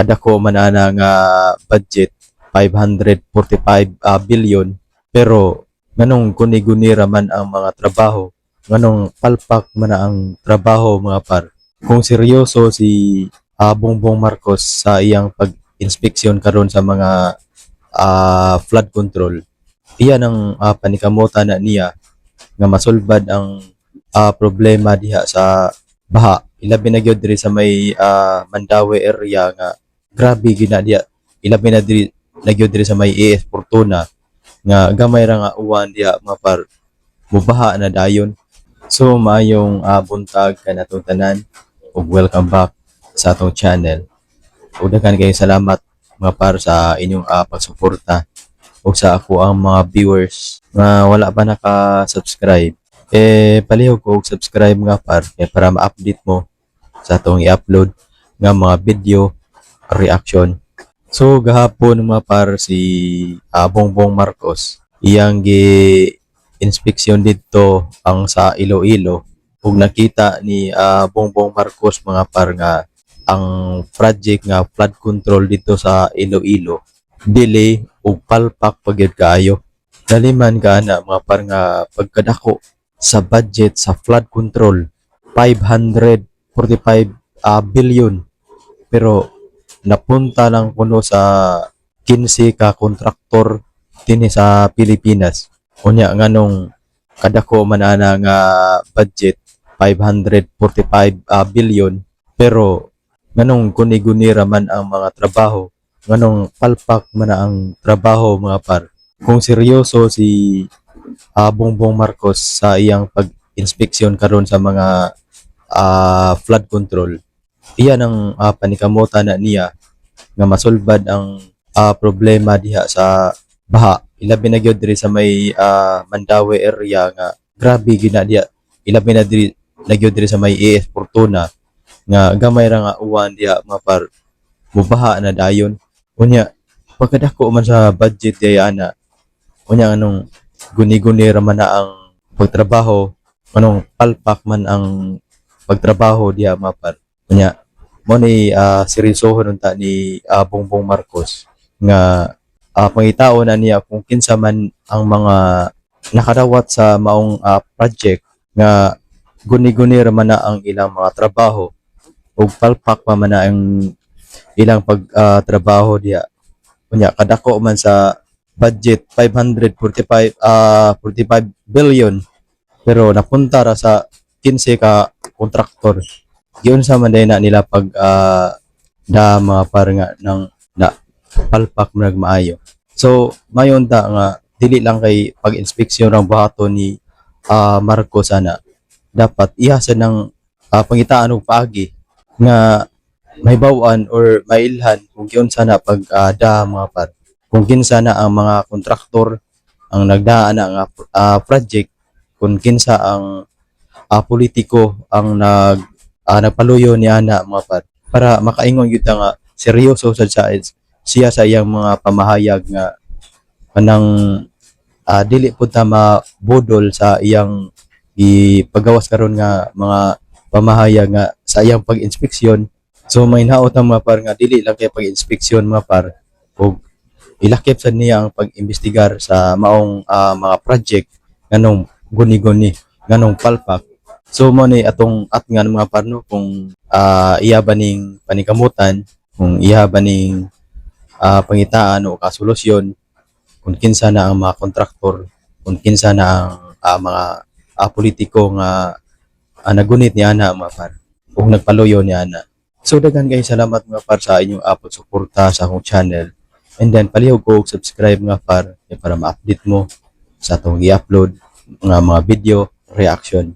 kadako man ana nga budget 545 billion, pero nganong guni-gunira man ang mga trabaho, nganong palpak man ang trabaho mga par. Kung seryoso si Bongbong Marcos sa iyang pag-inspeksyon karon sa mga flood control, iyan ang panikamutan na niya nga masulbad ang problema diha sa baha. Ilabi na gyud diri sa may Mandaue area nga grabe gina diha. Ilabi na diri na gyud diri sa may AS Fortuna nga gamay ra nga uwan diha mga par, mubaha na dayon. So maayong buntag kanatong tanan ug welcome back sa atong channel. Ug daghan kayong salamat mga par sa inyong pagsuporta ug sa ako ang mga viewers nga wala pa naka-subscribe. Palihog ko og subscribe nga par para ma-update mo sa atong i-upload nga mga video reaction. So gahapon mga par si Bongbong Marcos iyang gi-inspeksyon dito ang sa Iloilo ug nakita ni Bongbong Marcos mga par nga ang project nga flood control dito sa Iloilo delay ug palpak pagyud kaayo. Daliman kana mga par nga pagkadako sa budget sa flood control 545 billion, pero napunta lang kuno sa 15 ka kontraktor dinhi sa Pilipinas. Unya nganong kadako man ana nga budget 545 billion, pero nganong guni-gunira man ang mga trabaho, nganong palpak man ang trabaho mga par. Kung seryoso si Bongbong Marcos sa iyang pag-inspeksyon karon sa mga flood control, iyan ang panikamutan na niya nga masulbad ang problema diha sa baha. Ilabi na gyud diri sa may Mandaue area nga grabe gina diha. Ilabi na diri na gyud diri sa may AS Fortuna nga gamay ra nga uwan diha mga par, mubaha na dayon. Unya pagkadako man sa budget diha ana, unya anong guni-guni ra man na ang pagtrabaho, anong palpak man ang pagtrabaho diha mga par. Unya mo ni seryosohon unta ni Bongbong Marcos nga pangitao na niya kung kinsa man ang mga nakadawat sa maong project nga guni-guni ra man na ang ilang mga trabaho ug palpak pa man na ang ilang pagtrabaho diha. Unya kadako man sa budget 545 billion, pero napunta ra sa 15 ka kontraktor. Giun sa man na nila pag da mga par nga ng na palpak man maayo. So mayon ta nga dili lang kay pag-inspeksyon ang buhaton ni Marcos ana, dapat ihasa ng pangitaan og paagi nga mahibaw-an or mailhan kung giunsa na pag da mga par, kung kinsa na ang mga kontraktor ang nagdaan na nga project, kung kinsa ang politiko ang nagpaluyo ni ana mga par, para makaingon gyud nga seryoso siya sa iyang mga pamahayag nga kanang dili pud ta mabudol sa iyang ipagawas karon nga mga pamahayag nga sa iyang pag-inspeksyon. So may naot ang mga par nga dili lang kay pag-inspeksyon mga par, ug ilakip sa niya ang pag-imbestigar sa maong mga project nganong guni-guni, nganong palpak. So mo ni atong atngan mga par no, kung iya ba ning panikamutan, kung iya ba ning pangitaan o kasolusyon, kung kinsa na ang mga kontraktor, kung kinsa na ang mga politiko nga nagunit ni ana mga par ug nagpaluyo ni ana. So daghan kay salamat mga par sa inyong pagsuporta sa akong channel. And then palihog ko og subscribe nga par para ma-update mo sa atong i-upload nga mga video reaction.